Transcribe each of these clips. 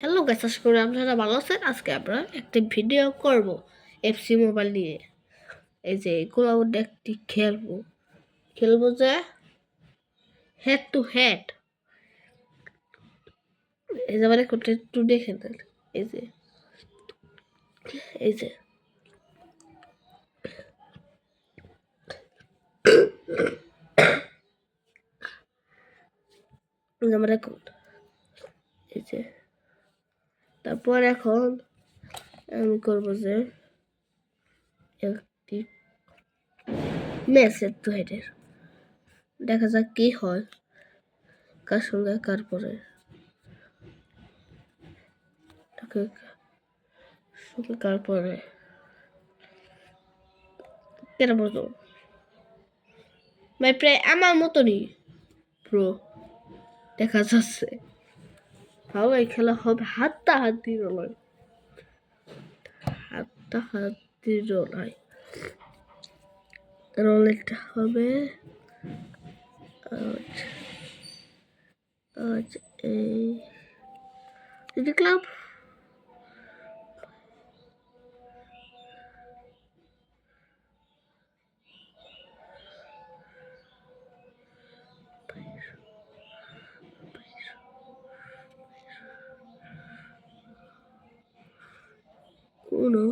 Hello guys, আশা করি আপনারা ভালো আছেন। আজকে আমরা একটি ভিডিও করব এফসি মোবাইল নিয়ে। এই যে এগুলো আমরা একটি খেলবো যে হেড টু হেড। এই যে আমার একটু দেখে নেন। এই যে এই যে আমার অ্যাকাউন্ট। এই যে তারপর এখন আমি করব যে একটি ম্যাচ হেড টু হেডের। দেখা যাক কি হয়, কার সঙ্গে কার পরে কার পরে কেন বলতো ভাই, প্রায় আমার মতনই প্রো দেখা যাচ্ছে। ভালো এই খেলা হবে হাতাহাতি লড়াই, হাতাহাতি লড়াই। রোলেটা হবে আজ এই দেখলাম কোনো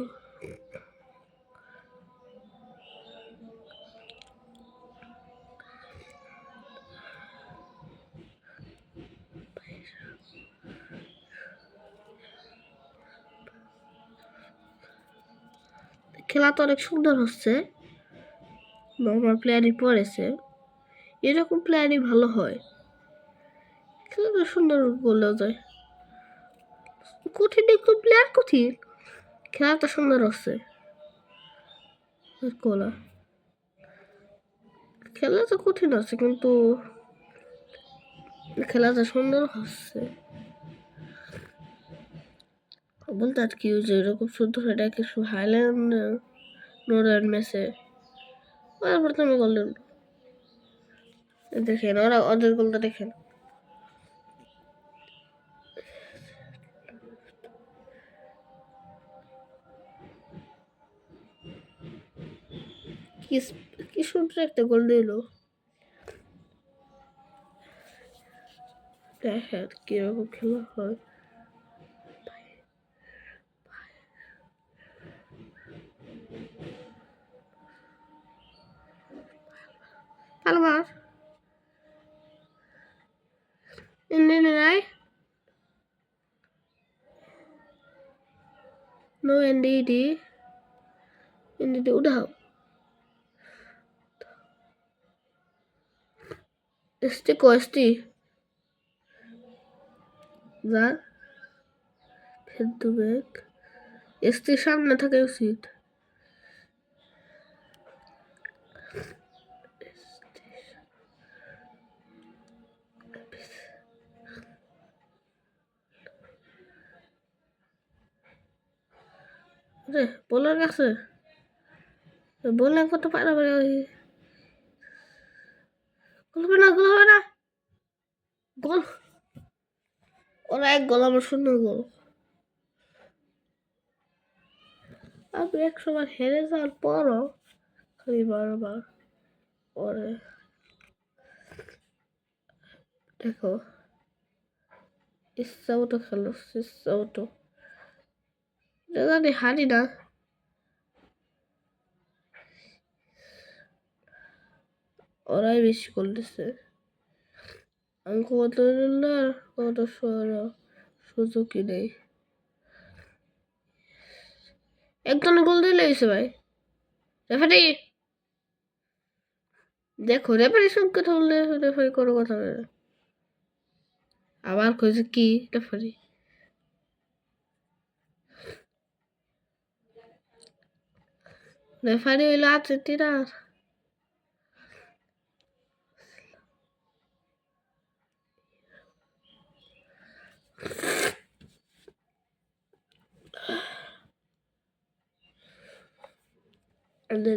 খেলা তো অনেক সুন্দর হচ্ছে। নর্মাল প্লেয়ারই পড়েছে, এরকম প্লেয়ারই ভালো হয়। খেলাটা সুন্দর বললেও যায়, কঠিন একটু প্লেয়ার কঠিন, খেলাটা সুন্দর হচ্ছে। কোলা খেলাটা কঠিন আছে কিন্তু খেলাটা সুন্দর হচ্ছে বলতে আর কি। যে এরকম সুন্দর এটা কিছু হাইল্যান্ড নোরান ম্যাচে প্রথমে গোল্ডেন দেখেন, ওরা ওদের গোলটা দেখেন। কি সুন্দর একটা গোল দিল। দেখেন কিরকম খেলা হয়। Palomar. No NDD. NDD udah. ST ko ST. Zar. Head to back. ST সামনে থাকা উচিত। আরে বলার কাছে বললে কত পারাপারি গোল হবে না, গোল হবে না, গোল। ওরা এক গোল, আমার শূন্য গোল। আমি 100 বার হেরে যাওয়ার পরও খালি বারবার পরে দেখো ইচ্ছাও তো খেলো, ইচ্ছাও তো জানি হারি না। ওরাই বেশি করতেছে। আমি কত সুযোগই নেই। একজনের গোল দিলে হয়েছে ভাই। রেফারি দেখো, রেফারি সংকেত হলে রেফারি কোনো কথা বলে না। আবার কইছে কি রেফারি, রেফারি হইলো আর্জেন্টিনার।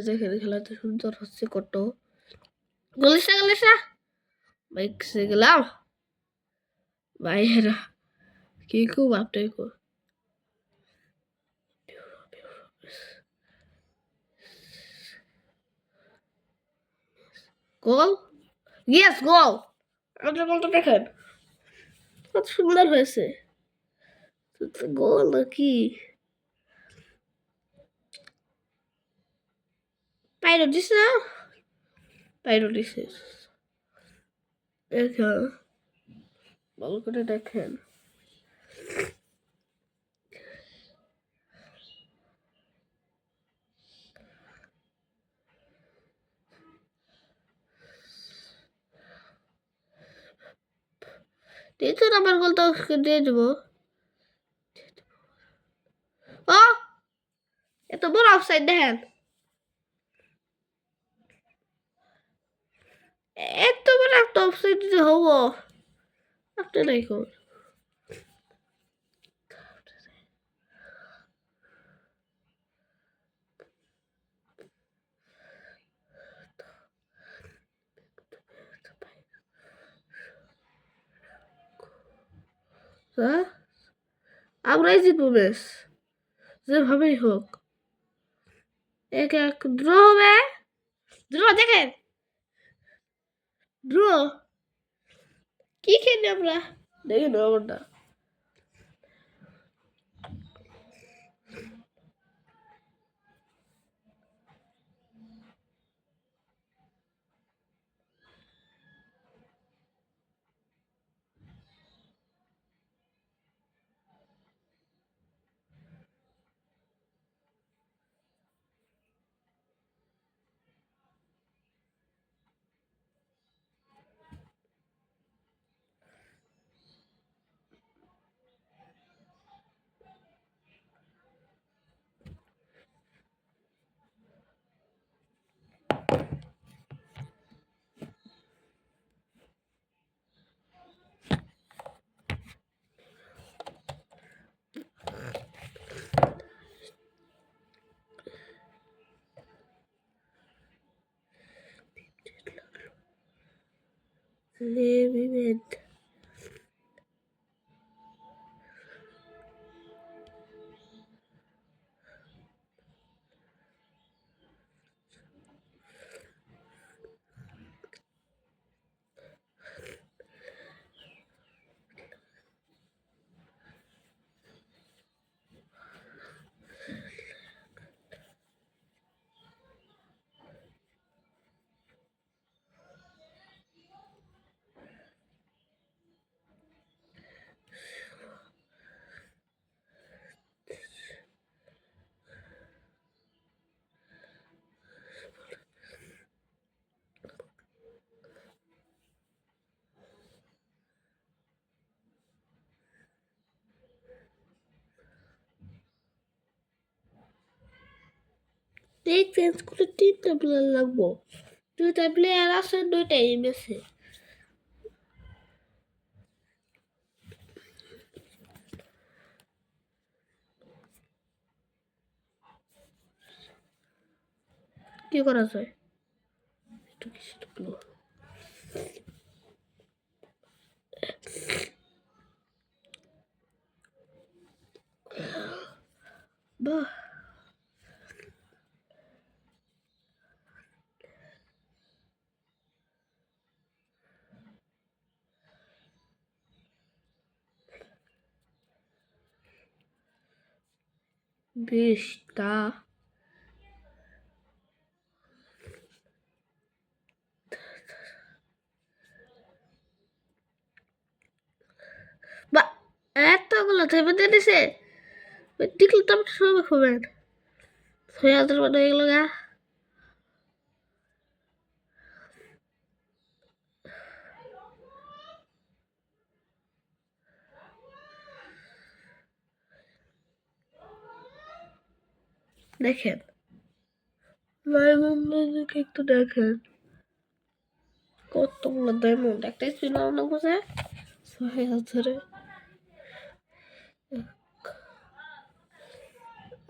যেখানে খেলাতে সুন্দর হচ্ছে কত গলিসা ভাই গেলাম ভাই। কি খুব আপটাই কর গোল ইয়েস গোল আমাদের গোলটা দেখেন কত সুন্দর হয়েছে গোল কি পাইরো দিস না পাইরো দিছে দেখেন ভালো করে দেখেন দ্বিতীয় নাম্বার গোলটা দিয়ে দেবো ও এত বড় অফসাইড দেখেন এত বড় একটা অফসাইড দিতে হবো আপনি দেখুন হ্যাঁ আমরাই জিতবো বেশ যেভাবেই হোক এক এক ড্র হবে ড্র দেখেন ড্র কি খেলি আমরা দেখি না আমারটা লেভিমেন্ট এই চেঞ্জ করে তিনটা প্লেয়ার লাগবো দুইটা প্লেয়ার আছে দুইটাই মেসে কি করা যায় একটু কিছু ঢুকলো বাহ বিশটা বা এতগুলো থেমে দিয়ে দিছে টিকলে তো আপনি সবাই খাবেন 6,000 মানে এগুলো গা দেখেন ডায়মন্ড একটু দেখেন কতগুলো ডায়মন্ড একটাই ছিল না বুঝে 6,000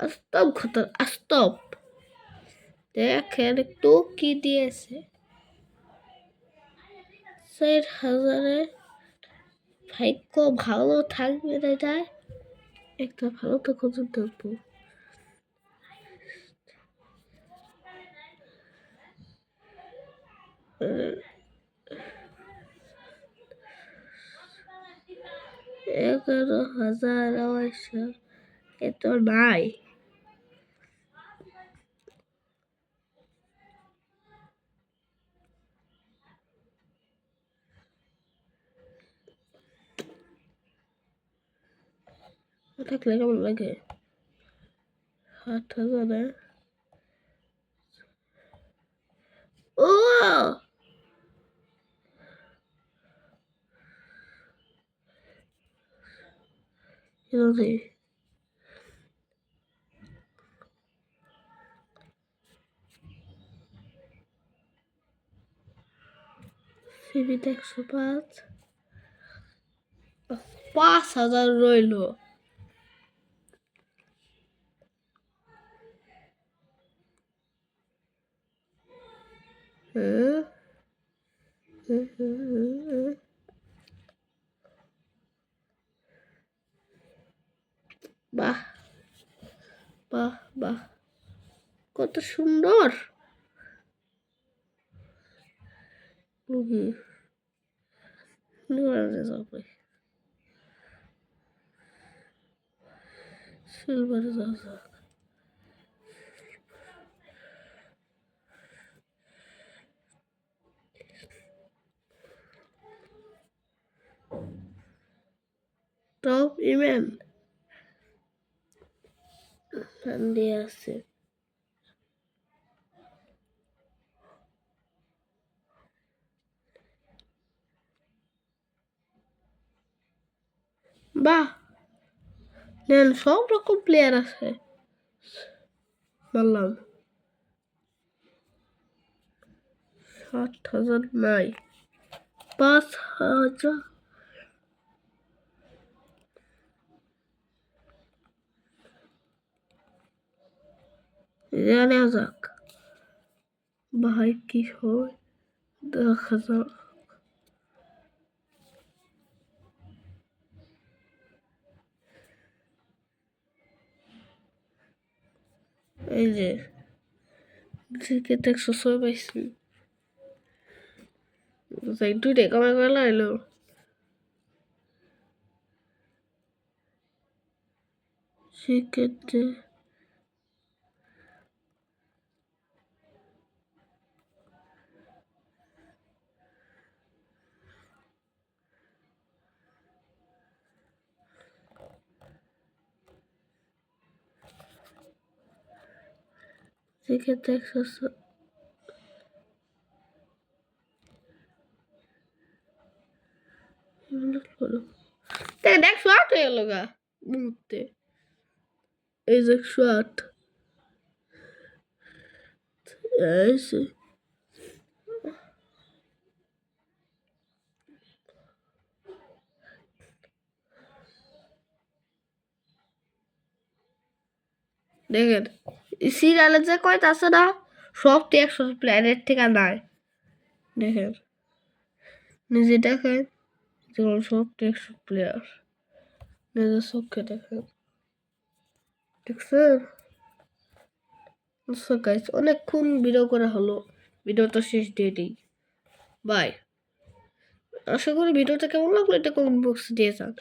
আস্তব খতর আস্তব দেখেন একটু কি দিয়েছে 4,000 ভাগ্য ভালো থাকবে না এটাই একটা ভালো তো খুঁজে দেখবো। আহ, 11,900 এত নাই। থাকলে কেমন লাগে? 8,000 ও যদি সিভিতে 105 5,000 রইল। বাহ বাহ বাহ কত সুন্দর সিলভার যাওয়া টপ ইমেন দিয়ে আছে। বাহ নেন সব রকম প্লেয়ার আছে বললাম। 7,000 নাই 5,000 জানা যাক ভাই কি হয় দেখা যাক। এই যে ক্রিকেট 106 পাইছি দুইটাই কামাই করে লাইলো। সেক্ষেত্রে সেক্ষেত্রে 106 দেখ 108 হয়ে গেল গা মুহূর্তে। এই যে 108 এসে দেখেন সিরিয়ালে যে কয়টা আছে না সব তো 100 প্ল্যানেট থেকে নাই। দেখেন নিজে দেখেন যেমন সব তো 100 প্লেয়ার নিজের চোখে দেখেন দেখছেন। আচ্ছা গাইস অনেকক্ষণ ভিডিও করা হলো ভিডিওটা শেষ দিয়ে দিই বাই। আশা করি ভিডিওটা কেমন লাগলো এটা কমেন্ট বক্সে দিয়ে যান।